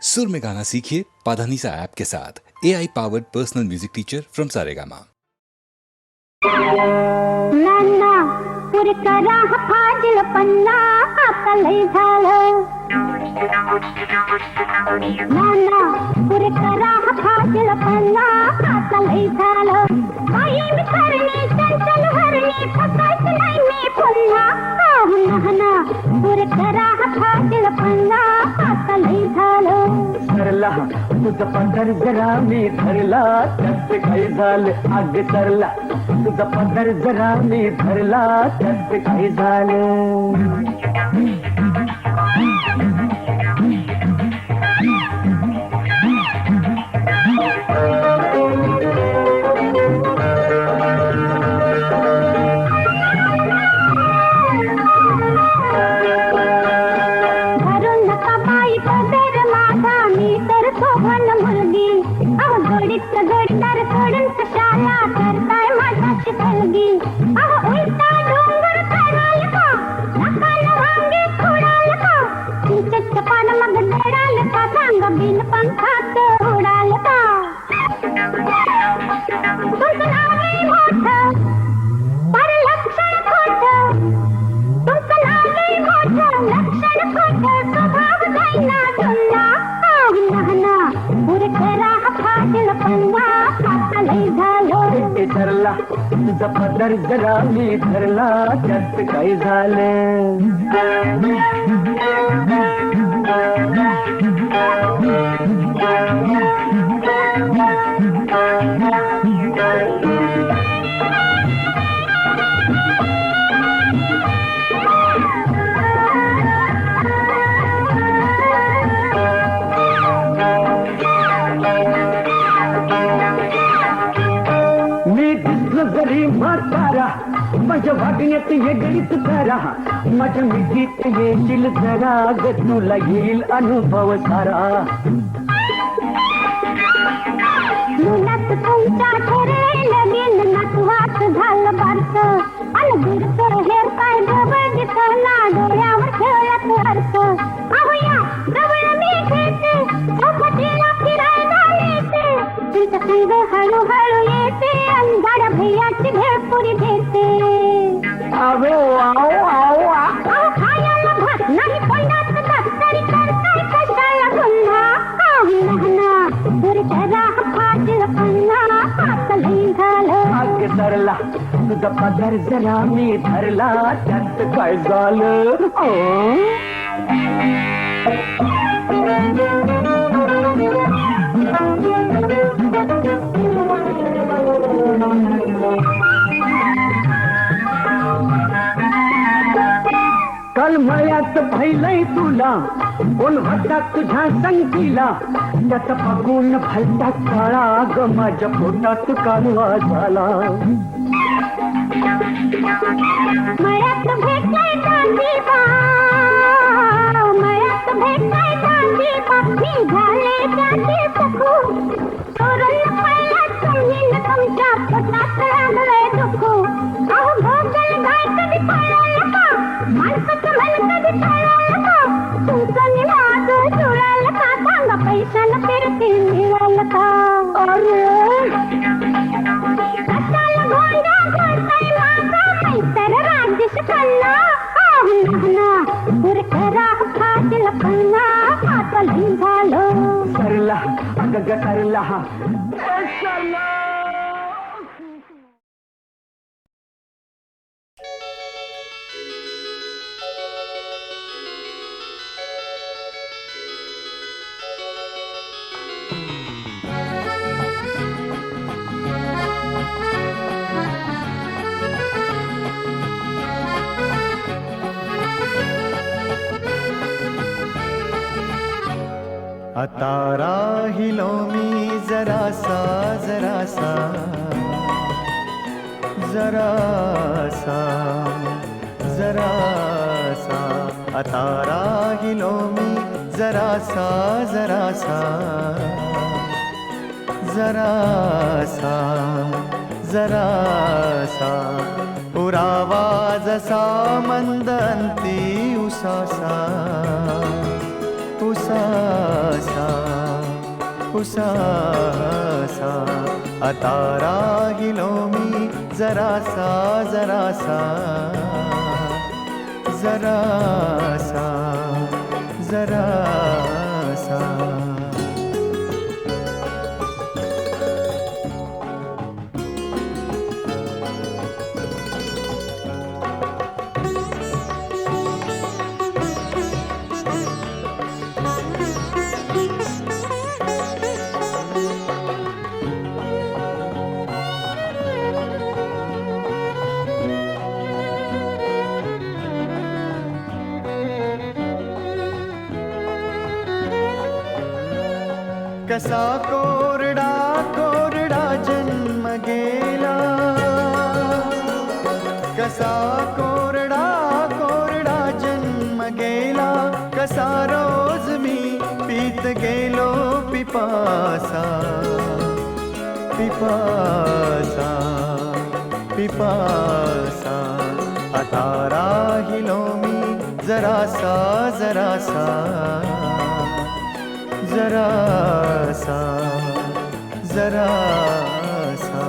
सुर में गाना सीखिए पाधानीसा ऐप के साथ। AI powered personal music teacher from Saregama. नाना पुरकरा फाजिल पन्ना आता लय झालं नाना पुरकरा फाजिल पन्ना आता लय झालं बाई मिथरणी चंचल हरणी फसायचं नाही मी पुन्हा नाना पुरकरा फाजिल पन्ना आता लय झालं सरला तुझं पदर जरा मी धरला त्यात काही झालं आग सरला तुझा पदर जरा मी धरला त्यात काही झालं धरून नका बाई पदर माझा मी तर सोबन मुलगी अहो गडीत गडीदार सोडून कशाला करताय माझ्याची कलगी अहो उलटा डोंगर चढाल का नकाल वांगे खोडाल का चिंचेचं पान मग दडाल का सांग बिन पंखात उडाल का तुमचं नाव आहे मोठं पर लक्षण खोटं तुमचं नाव आहे मोठं लक्षण खोटं स्वभाव जाईना जुना नाना पुरकरा फाजिल पन्ना आता लय झालं ते सरला तुझा पदर जरा मी धरला त्यात काही झालं मी दिसलो जरी म्हातारा माझ्या वागण्यात येगळीच करा माझ्या मिठीत येशील जरा ग तुला येईल अनुभव सारा मुलात तुमच्या ठरले लगीन नातवात झालं बारस अन दूरचं हेर काय बघित ना डोळ्यावर खेळत हरस अहो या जवळ मी घेते चौकटीला फिरायला नेते तुमच्या संग हळूहळू येते अंधार भैयाची भेळपुरी भेटते आवो आओ आओ अहो खायला भात नाही तोंडात दात तरी करताय कशाला गुन्हा नाना पुरकरा फाजिल पन्ना आता लय झालं आग सरला तुझा पदर जरा मी धरला त्यात काय झालं काल मळ्यात भैलय तुला कोण होता तुझ्या संगीला त्याचा बघून भलता काळा ग माझ्या पोटात कालवा झाला मळ्यात भेटलाय चांदीबा मळ्यात भेटलाय चांदीबा मी झाले त्याची सखू चोरून पाहिला तुम्ही तुमच्या पोटात लागलंय दुखू अहो भोगल गाय कधी पळाल का माणसाचं मन कधी टळाल का तुमचं नि माझं जुळाल का सांगा पैशाला फिरते मिळाल का अरे कशाला गोंडा घालताय माझा मैतर राजेश खन्ना नाना पुरकरा फाजिल पन्ना आता लय झालं सरला अग सरला सरला आता राहिलो मी जरासा जरासा जरासा जरासा आता राहिलो मी जरासा जरासा जरासा जरासा पुरावा जसा मंदंती उसासा उसासा उसासा आता राहिलो मी जरासा जरासा जरासा जरासा कसा कोरडा कोरडा जन्म गेला कसा कोरडा कोरडा जन्म गेला कसा रोज मी पीत गेलो पिपासा पिपासा पिपासा आता राहिलो मी जरासा जरासा जरासा जरासा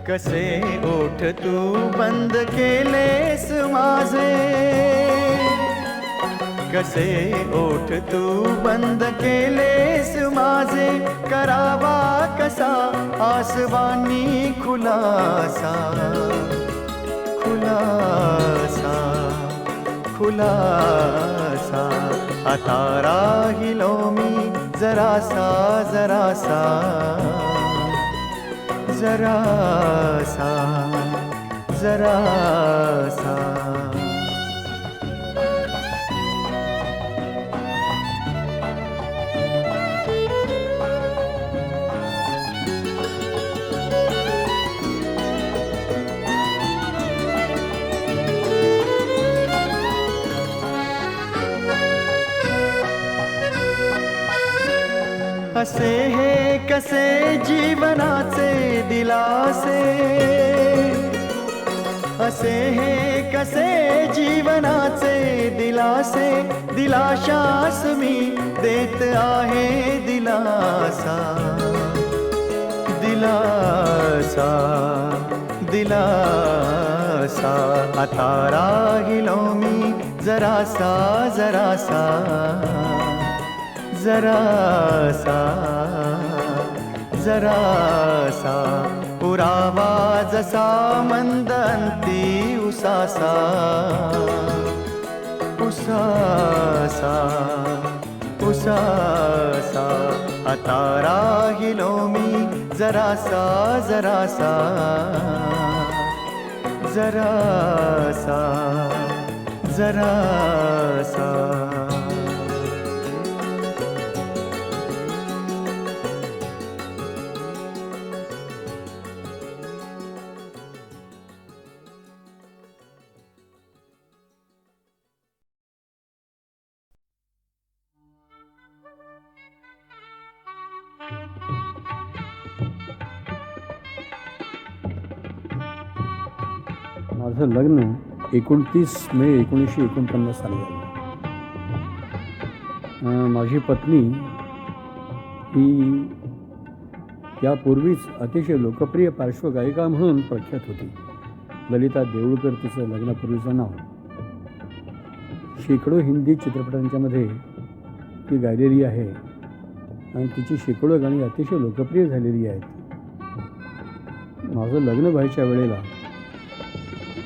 कसे ओठ तू बंद केलेस माझे कसे ओठ तू बंद केलेस माझे करावा कसा आसवानी खुलासा खुलासा खुलासा आता राहिलो मी जरासा जरासा जरासा जरासा असे हे कसे जीवनाचे दिलासे असे हे कसे जीवनाचे दिलासे दिलाशास मी देत आहे दिलासा दिलासा दिलासा आता राहिलो मी जरासा जरासा जरासा जरासा पुरावा जसा मंदंती उसासा उसासा उसासा आता राहिलो मी जरासा जरासा जरासा जरासा माझं लग्न 29 मे 1949 साली झालं. माझी पत्नी ही त्यापूर्वीच अतिशय लोकप्रिय पार्श्वगायिका म्हणून प्रख्यात होती. ललिता देऊळकर तिचं लग्नापूर्वीचं नाव. शेकडो हिंदी चित्रपटांच्यामध्ये ती गायलेली आहे आणि तिची शेकडो गाणी अतिशय लोकप्रिय झालेली आहेत. माझं लग्न व्हायच्या वेळेला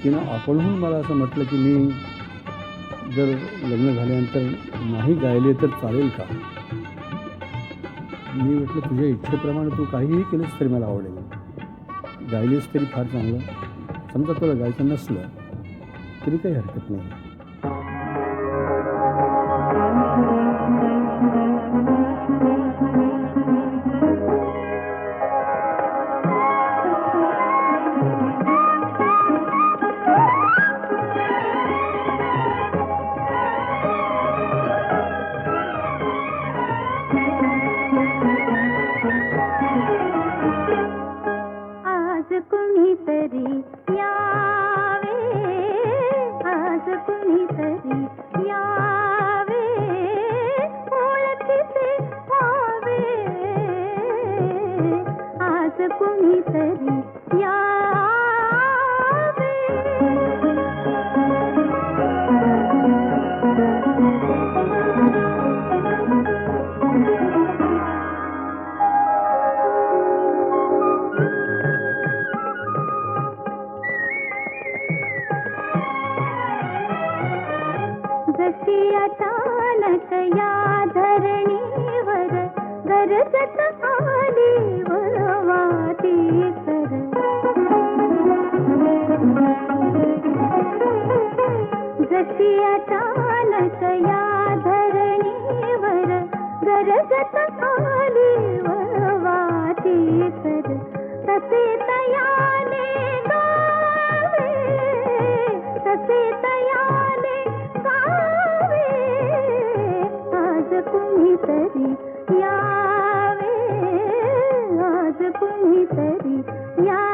तिनं आपणहून मला असं म्हटलं की मी जर लग्न झाल्यानंतर नाही गायले तर चालेल का. मी म्हटलं तुझ्या इच्छेप्रमाणे तू काहीही केलंस तरी मला आवडेल. गायलीस तरी फार चांगलं. समजा तुला गायचं नसलं तरी काही हरकत नाही. तरी यावे. जशी अचानक या धरणीवर गरजत आली वळवाती कर. जशी अचानक या धरणीवर गरजत आली वळवाती कर. तसे तयाने गावे, तसे तयाने गावे. आज कुणीतरी यावे, आज कुणीतरी यावे.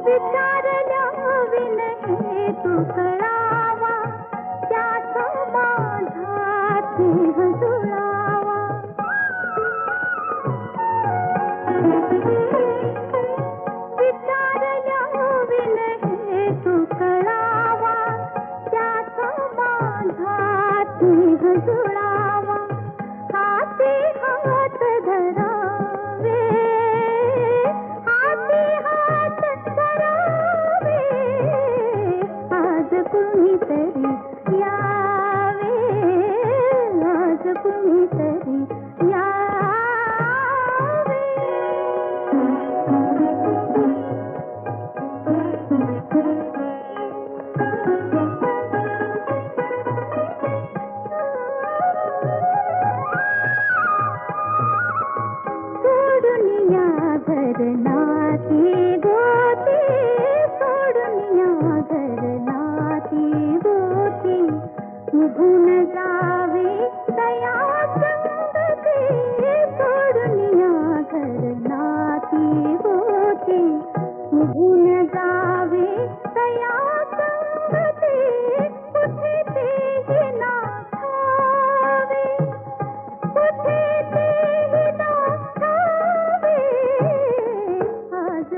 विचारल्या विनहे तू कळावा, त्यात माझा स्नेह जुळावा. विचारल्या विनहे तू कळावा, त्यात माझा स्नेह जुळावा. हाती हात धरावे, हाती हात धरावे. आज कुणीतरी यावे, आज कुणीतरी यावे. सोडून या घरनाती गोती, सोडून या घरनाती गोती. निघून जावे दया संगती, सोडून या घरनाती गोती. निघून जावे दया संगती. कुठे तेही ना ठावे, कुठे तेही ना ठावे. आज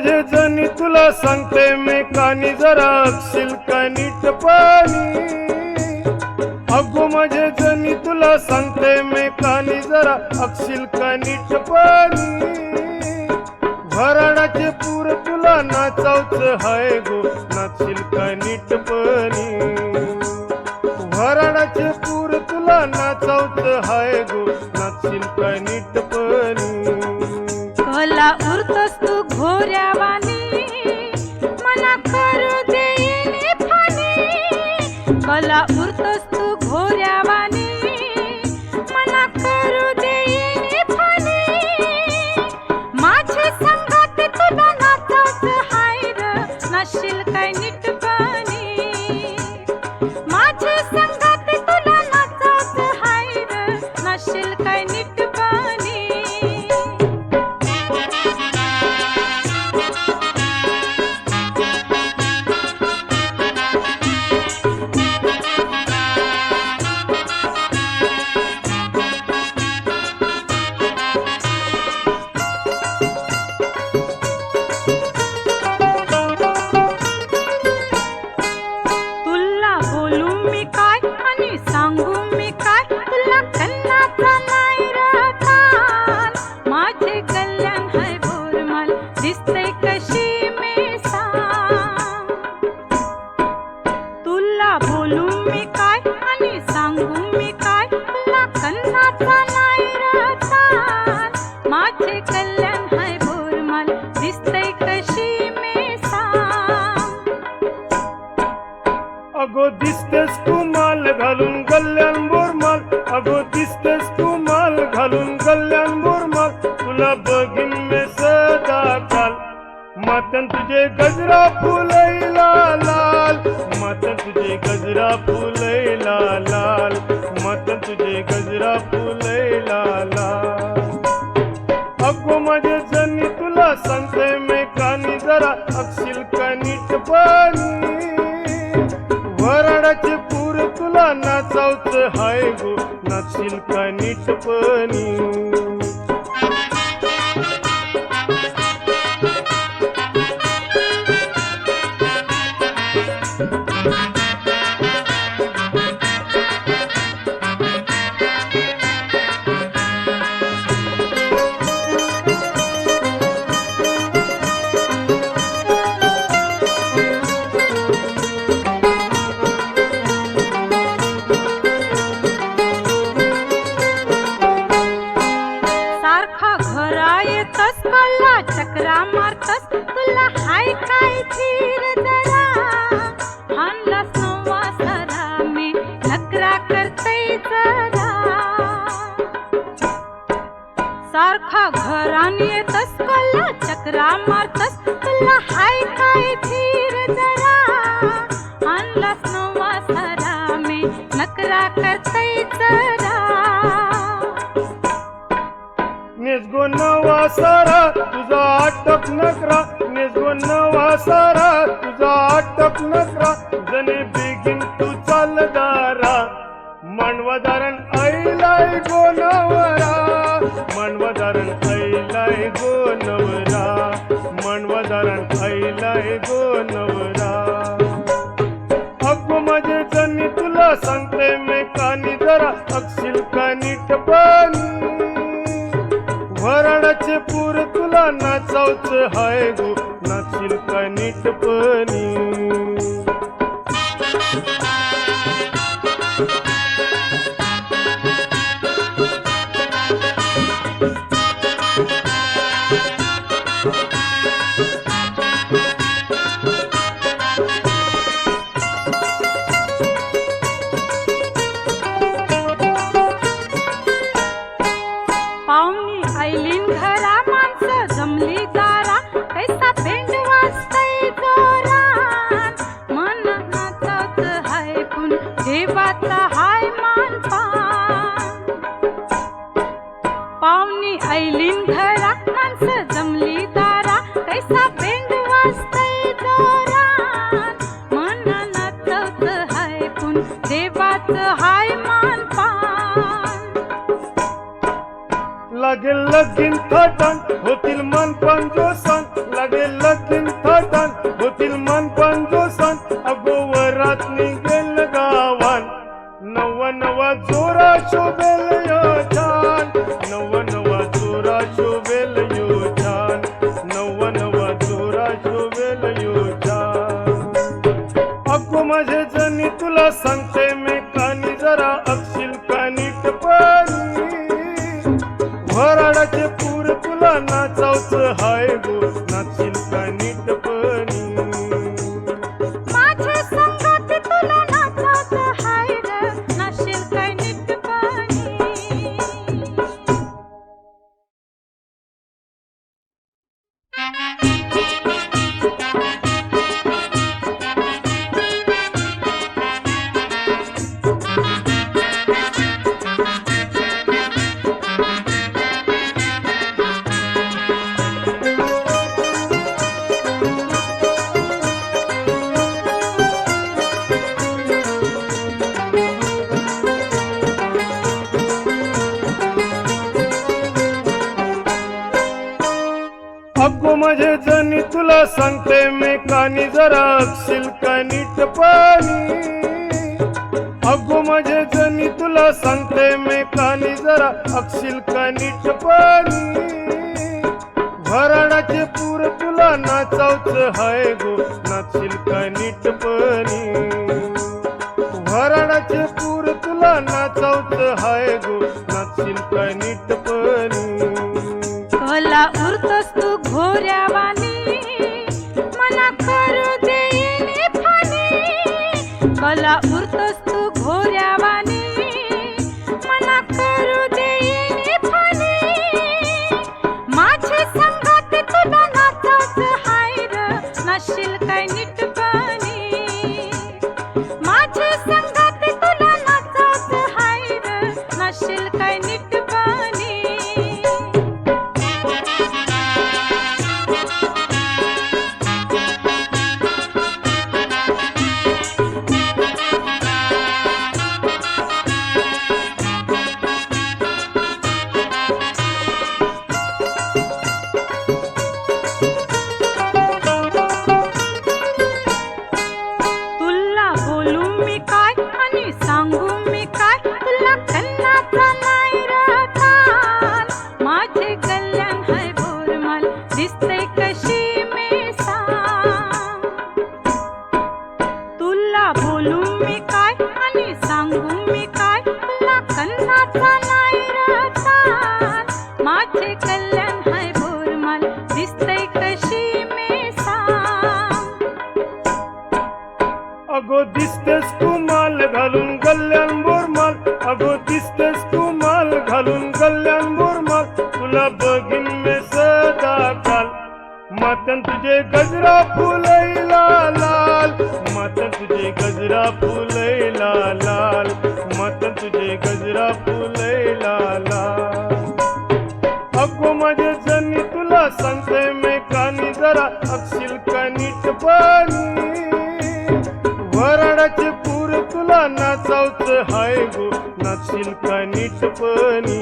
माझे जणी तुला सांगते मी कानी जरा अक्षिल का नीट पाणी अगो माझे जणी तुला सांगते मी कानी जरा अक्षिल का नीट पाणी भराडाचे पूर तुला नाचावच हाय गो नाचशील का नीट पाणी भराडाचे पूर तुला नाचावच हाय गो नाचशील का नीट पाणी कला उरतोस तू घोऱ्यावानी मना करू देईने फानी कला उरतोस तू घोऱ्यावानी मना करू देईने फानी माझे संगात तुला नाचावच हाय र नाचशील काय नीट पाणी माझे संगात तुला नाचावच हाय र नाचशील काय नीट पाणी तुला बोलू मी काय आणि सांगू मी काय तुला कन्नाचा नाही राहतान माझे कल्याण हाय बोरमाल दिसते कशी मी सांग तुला बोलू मी काय आणि सांगू मी काय तुला कन्नाचा नाही राहतान माझे कल्याण हाय बोरमाल दिसते कशी मी सांग अगो दिसतेस तू माल घालून गल्ल्यान बोरमाल अगो दिसतेस तू माल घालून गल्ल्यान बोरमाल तुला बघीन मी सदा काल मातन तुझे गजरा फुलैला लाल मातन तुझे गजरा फुलैला लाल मातन तुझे गजरा फुलैला लाल अगो माझे जणी तुला सांगते मी कानी जरा अक्षिल का नीट पाणी वराडाचे पूर तुला नाचावच हाय गो नाचशील का नीट पाणी सारखा घरा येतस कल्ला चक्रा मारतस तुला हाय काय धीर जरा हानलास नवा सरा मी नकरा करतय जरा सारखा घरान येतस कल्ला चक्रा मारतस तुला हाय काय धीर जरा हानलास नवा सरा मी नकरा करतय जरा नेसगो नवा सारा तुझा अटक नकरा नेसगो नवा सारा तुझा अटक नकरा जने बेगीन तू चाल दारा मानवदारण ऐलाय गो नवरा मानवदारण ऐलाय गो नवरा मानवदारण ऐलाय गो नवरा अगो माझे जणी तुला सांगते मी कानी जरा अक्षिल का नीट पाणी वराडाचे पूर तुला नाचावच हाय गो नाचशील का नीट पाणी पाहुणी आईलीन घरा माणसं जमली दारा कैसा पेंड वाजतय जोरान मन नाचत हाय पण देवाचा हाय मानपान पाहुणी आईलीन घरा माणसं जमली दारा कैसा पेंड वाजतय जोरान मन नाचत हाय पण देवाचा हाय मानपान लागेल लगीन थाटण होतील मन पण जोसान लागेल हाय गो नाचशील का नीटपणी माझ्या संगात तुला नाचायचं हाय ग नाचशील काय नीटपणी अगो माझे जणी तुला सांगते मी कानी जरा अक्षिल का नीटपणी अगो माझे जणी तुला सांगते मी कानी जरा अक्षिल का नीटपणी भराडाचे पूर तुला नाचावच हाय गो नाचशील का नीटपणी भराडाचे पूर तुला नाचावच हाय गो नाचशील का नीटपणी कला उरतोस तू घोऱ्यावानी मना करू देईने फानी कला उरतोस तू घोऱ्यावानी मना करू देईने फानी माझे संगात तुला नाचायचं हाय र नाचशील काय नीटपणी माझे संगात तुला नाचायचं हाय र नाचशील काय नीटपणी तुला बोलू मी काय आणि सांगू मी काय तुला कन्नाचा नाही राहतान माझे कल्याण हाय बोरमाल दिसतंय कशी मी सांग तुला बोलू मी काय आणि सांगू मी काय तुला कन्नाचा नाही राहतान माझे कल्याण हाय बोरमाल दिसतंय कशी मी सांग अगो दिसतेस तू माल घालून गल्ल्यान बोरमाल अगो दिसतेस तू माल घालून गल्ल्यान बोरमाल तुला बघीन मे सदा काल मातन तुझे गजरा फुलैला लाल मातन तुझे गजरा फुलैला लाल मातन तुझे गजरा फुलैला लाल अगो माझे जणी तुला सांगते मी कानी जरा अक्षिल का नीटपणी वराडाचे पूर तुला नाचावच हाय गो नाचशील का नीटपणी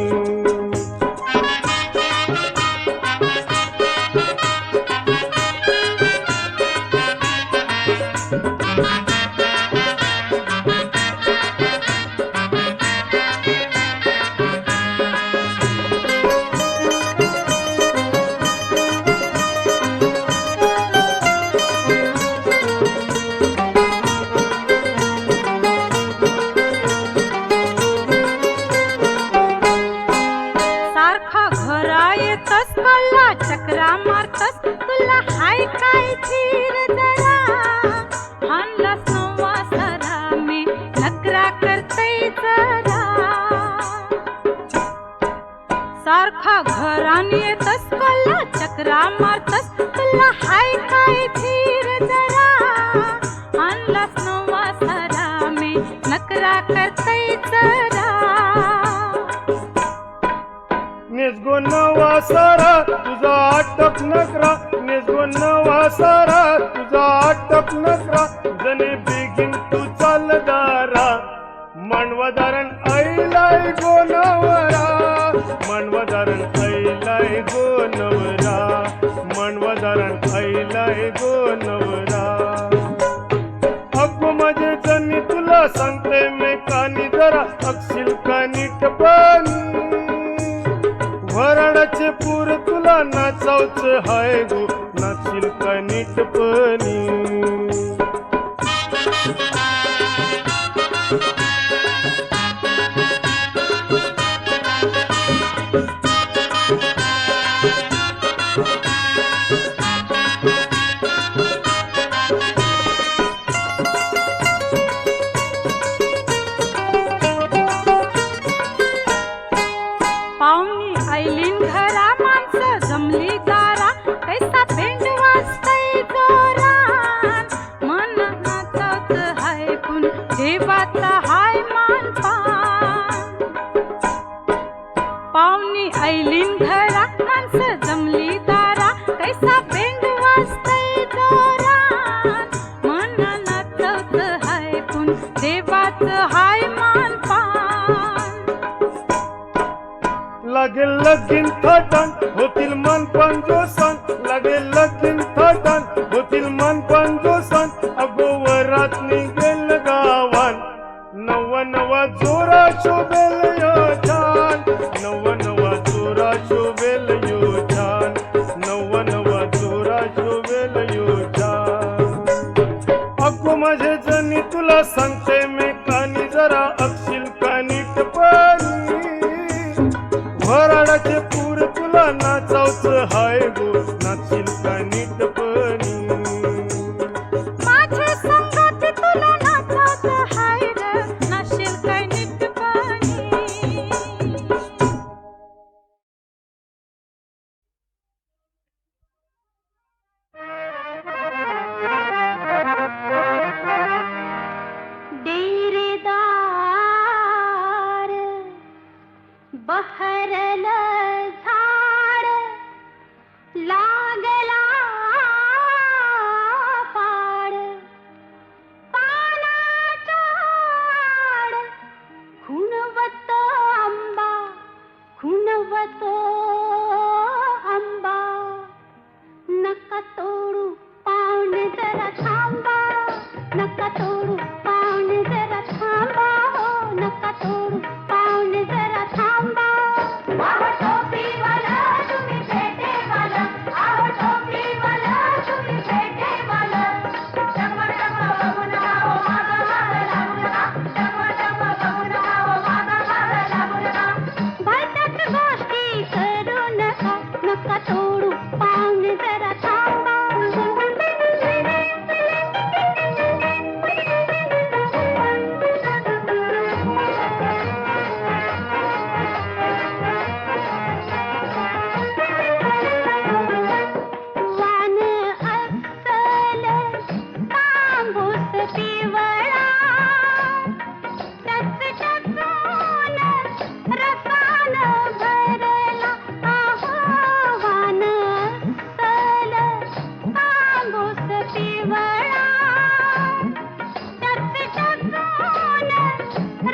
सारखा घरा येतस कल्ला चक्रा मारतस तुला हाय काय धीर जरा हानलास नवा सरा मी नकरा करतय जरा सारखा घरान येतस कल्ला चक्रा मारतस तुला हाय काय धीर जरा हानलास नवा सरा मी नकरा करतय जरा निजगो नवा सारा तुझा आटप नकरा निजगो नवा सारा तुझा आटप नकरा जने बेगीन तू चालदारा मनवदारण ऐलाय गो नवरा मनवदारण ऐलाय गो नवरा मनवदारण ऐलाय गो नवरा अगो माझे जणी तुला सांगते मी कानी जरा अक्षिल का नीटपणी वराडाचे पूर तुला नाचावच हाय गो नाचशील का नीटपणी पाहुणी आईलीन घरा माणसं जमली दारा कैसा पेंड वाजतय जोरान मन नाचत हाय पण देवाचा हाय मानपान पाहुणी आईलीन घरा माणसं जमली दारा कैसा पेंड वाजतय जोरान मन नाचत हाय पण देवाचं हाय मानपान लागेल लगीन थटन होतील मन पंजोसन लागेल लगीन थटन होतील मन पंजोसन अगो वरात निघेल गावान नवा नवा जोरा शोभेल यो छान नवा नवा जोरा शोभेल यो छान नवा नवा जोरा शोभेल यो छान अगो माझे जणी तुला सांगते मी कानी जरा अक्षिल कानी टपानी वराडाचे पूर तुला नाचावच हाय गो नाचशील का नीटपणी माझ्या संगात तुला नाचायचं हाय ग नाचशील काय नीटपणी डेरेदार बहरल झाड लागला पाड पानाचा आड खुणवत आंबा नका तोडू पाहुणे जरा थांबा नका तोडू पाहुणे जरा थांबा हो नका तोडू पाहुणे जरा थांबा आहो टोपीवाला तुम्ही पेटेवाला आहो टोपीवाला तुम्ही पेटेवाला डम डम बघून आहो मागं मागं लागू नका डम डम बघून आहो मागं मागं लागू नका भलत्याच गोष्टी करू नका नका तोडू पाहुणे जरा थांबा वान अस्सल तांबूस पिवळा टच टचून रसान भरला आहो वान अस्सल तांबूस पिवळा टच टचून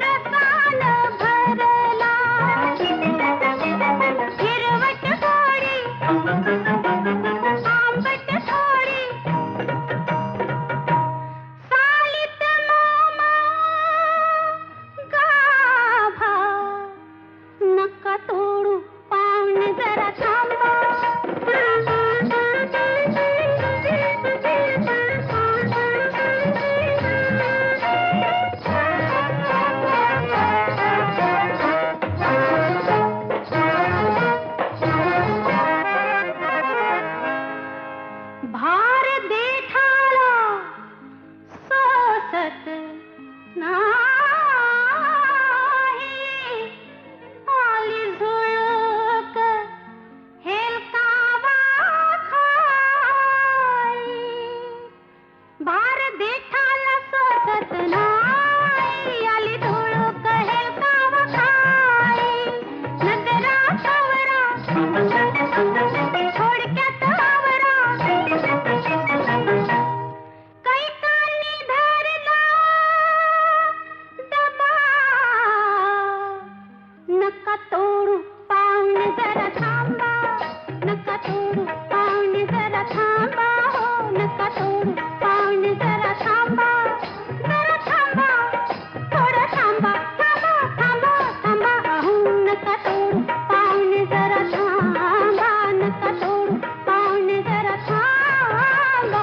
रसान भरला हिरवट गोडी आंबट थोडी सालीत मामा गाभा नका तोडू पाहुणे जरा थांबा भार देठाला सोसत नाही आली झुळूक हेलकावा खाई भार देठाला सोसत नाही आली झुळूक हेलकावा खाई नजरा कवरा थोडक्यात आवरा कैकांनी धरला दबा नका तोडू पाहुणे जरा थांबा नका तोडू पाहुणे जरा थांबा हो नका तोडू पाहुणे जरा थांबा थोडं थांबा थांबा थांबा थांबा अहो नका तोडू पाहुणे जरा थांबा नका तोडू पाहुणे जरा थांबा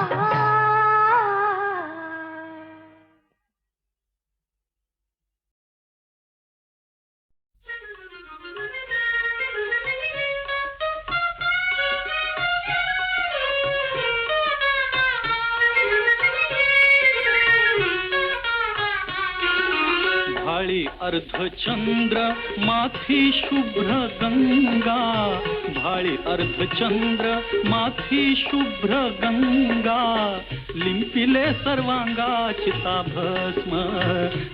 अर्धचंद्र माथी शुभ्र गंगा, भाळी अर्धचंद्र माथी शुभ्र गंगा, लिंपिले सर्वांगा चिता भस्म,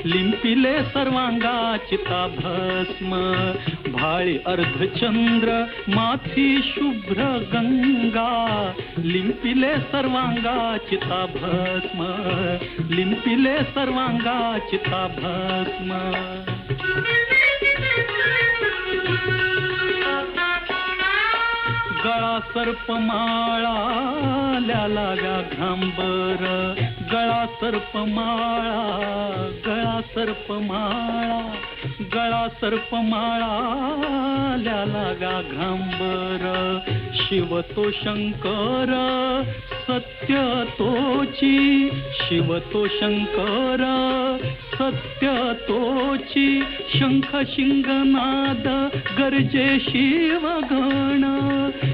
लिंपिले सर्वांगा चिता भस्म, भाळी अर्धचंद्र माथी शुभ्र गंगा, लिंपिले सर्वांगा चिता भस्म, लिंपिले सर्वांगा चिता भस्म. गळा सर्पमाळा लाव्या घांबर, गळा सर्पमाळा, गळा सर्पमाळा, गळा सर्पमाळा लाव्या घांबर, शिव तो शंकर सत्य तोची, शिव तो शंकर सत्य तोची, शंख शिंगनाद गरजे शिवगण,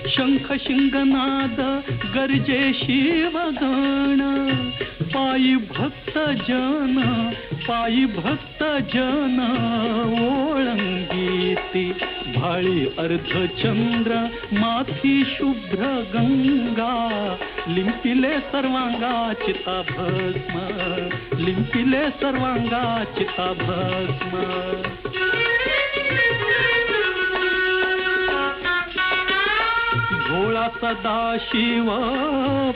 शंख शिंगनाद गरजे शिवगण, पायी भक्त जन, पायी भक्त जन ओळंगीती, भाळी अर्धचंद्र माथी शुभ्र गंगा, लिंपिले सर्वांगा चिता भस्म, लिंपिले सर्वांगा चिता भस्म. भोळा सदाशिव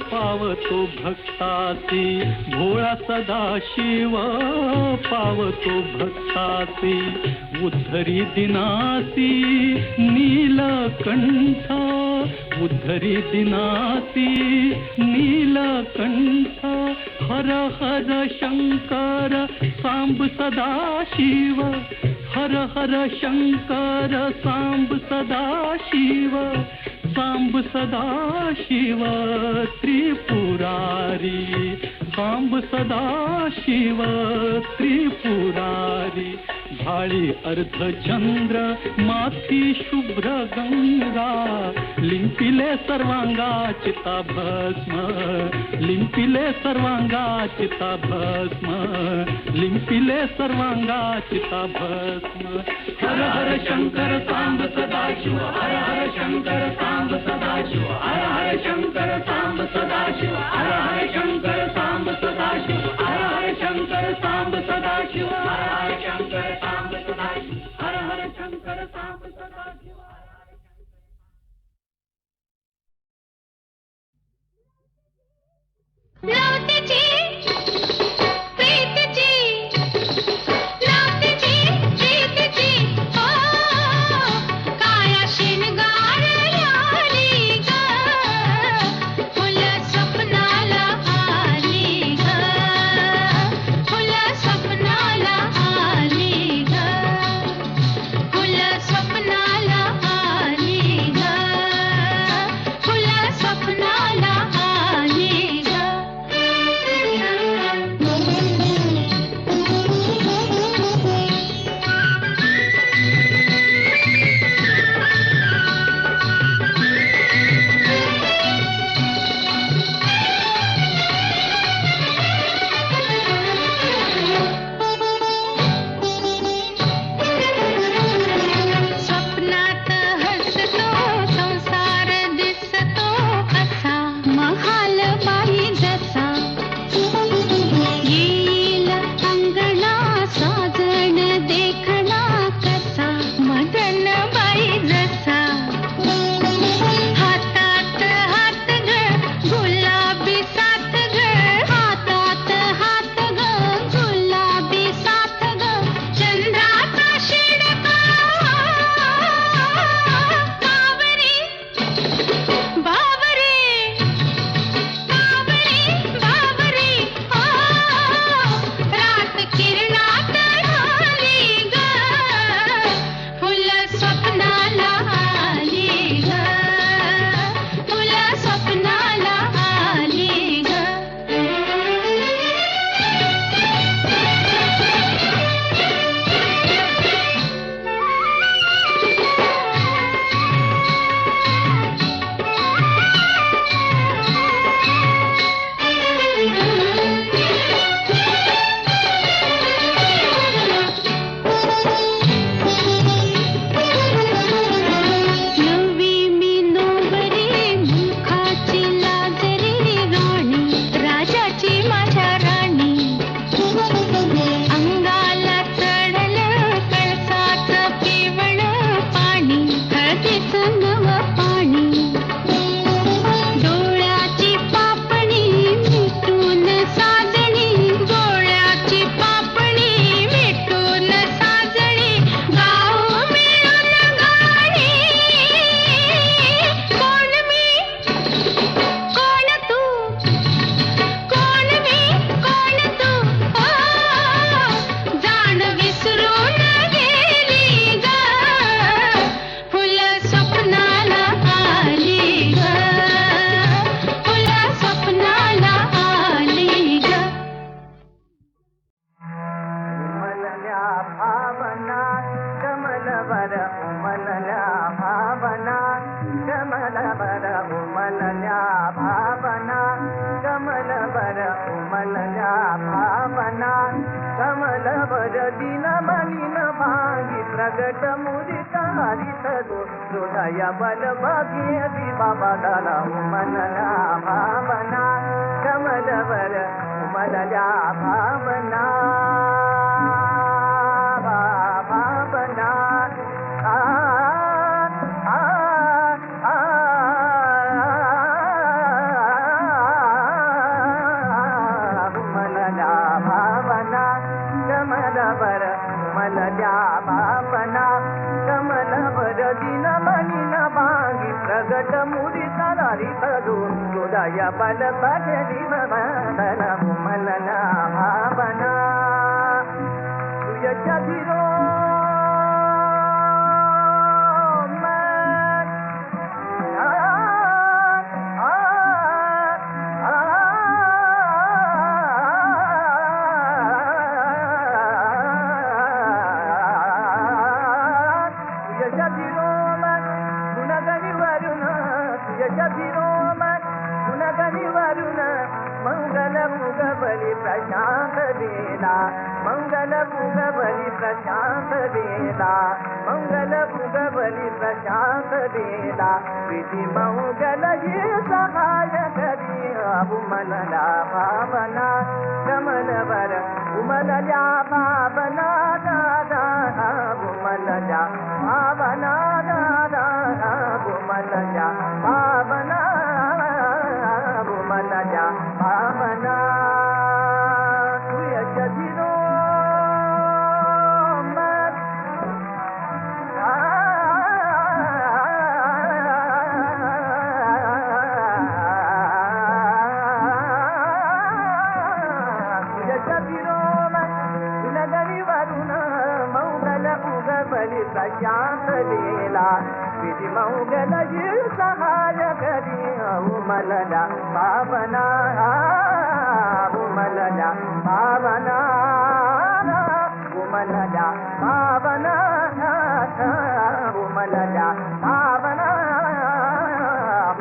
पावतो भक्तासी, भोळा सदाशिव पावतो भक्तासी, उद्धरी दिनासी नीलकंठ, उद्धरी दिनासी नीलकंठ, हर हर शंकर सांब सदाशिव, हर हर शंकर सांब सदाशिव, सांब सदाशिव त्रिपुरारी, सांब सदाशिव त्रिपुरारी, भाळी अर्धचंद्र माथी शुभ्र गंगा, लिंपिले सर्वांगा चिता भस्म, लिंपिले सर्वांगा चिता भस्म, लिंपिले सर्वांगा चिता भस्म. हर हर शंकर सांब सदाशिव, हर हर शंकर सांब सदाशिव, हर हर शंकर सांब सदाशिव, हर हर शंकर सांब सदाशिव, हर हर शंकर सांब सदाशिव, हर हर शंकर सांब सदाशिव, हर हर शंकर सांब सदाशिव. नव्हतीची प्रीतीची, नव्हतीची प्रीतीची, ओ काळा शिणगार लावली ग, फुलं स्वप्नाला आली ग, फुलं स्वप्नाला आली ग, फुलं स्वप्नाला आली ग, फुलं स्वप्नाला आली ग. प्रगट मुदित हरित हृदय बल भागी बाबा दादा उमलल्या भावना कमलवर उमलल्या भावना भावना उमलल्या भावना कमलवर उमलल्या भावना कमलवर दिन मनीन भांगी प्रगट मुदित हरित हृदय बल भागी बाबा उमलल्या भावना तुझ्या धीरो मंगल मुगबली प्रशांत वेला मंगल मुगबली प्रशांत वेला मंगल मुगबली प्रशांत वेला विधी मंगल ये सहाय करी उमलल्या भावना कमलवर उमलल्या भावना दादा उमलल्या भावना दादा उमलल्या भावना उमलल्या भावना तुझ्या धीरो प्रशांत वेला विधी मंगल ये सहाय करी उमलल्या भावना उमलल्या भावना उमलल्या भावना उमलल्या भावना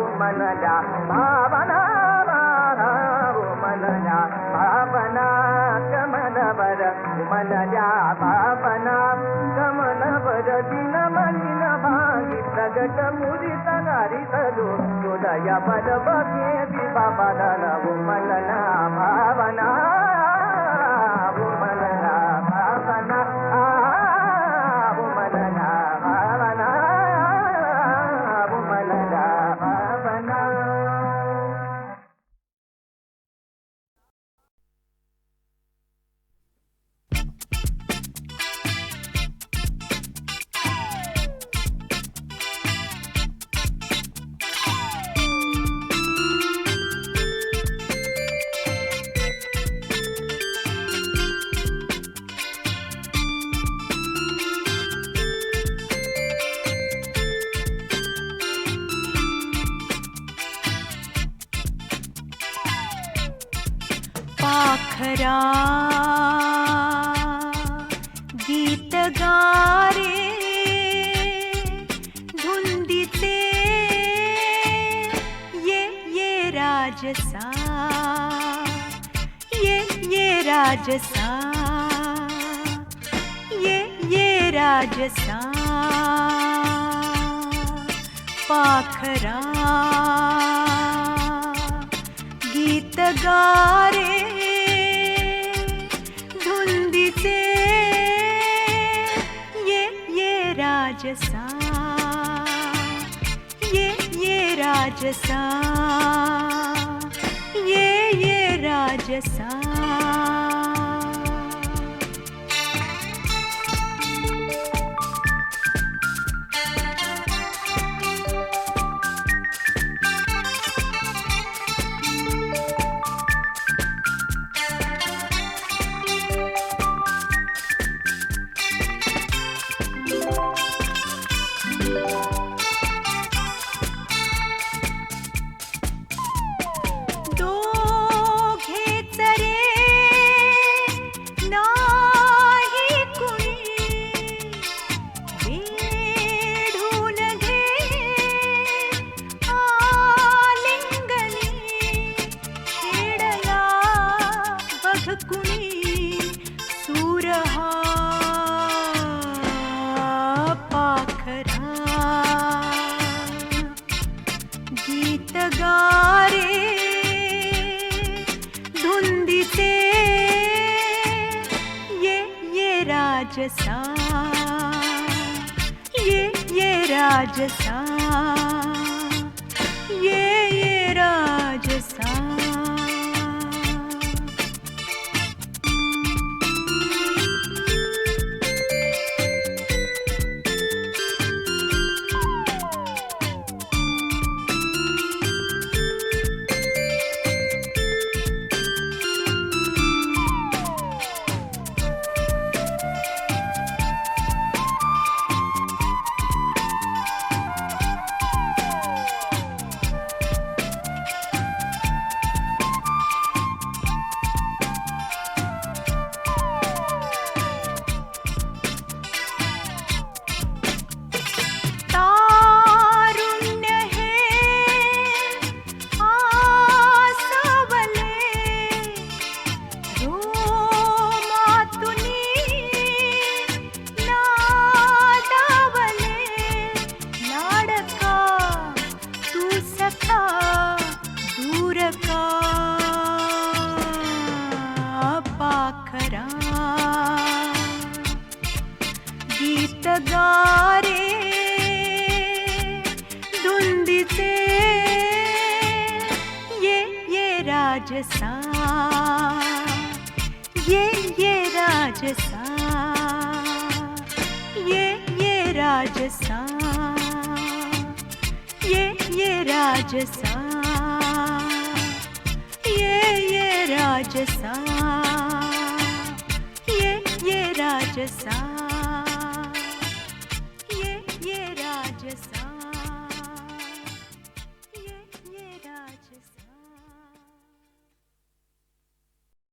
उमलल्या भावना उमलल्या भावना कमलवर उमलल्या भावना कमलवर दिन मनीन भांगी प्रगट मुदित हरित हृदय बल भागी बाबा दादा उमलल्या भावना उमलल्या भावना उमलल्या भावना उमलल्या भावना पाखरा गीत गारे धुंदीचे ये राजसा ये राजसा ये राजसा पाखरा गीत गारे धुंदीचे ये राजसा ये राजसा ये राजसा दोघेच रे पाखरा गीत गारे धुंदीचे ये राजसा ये राजसा ये राजसा पाखरा गीत गारे धुंदीचे ये राजसा ये राजसा ये राजसा ये राजसा ये राजसा ये राजसा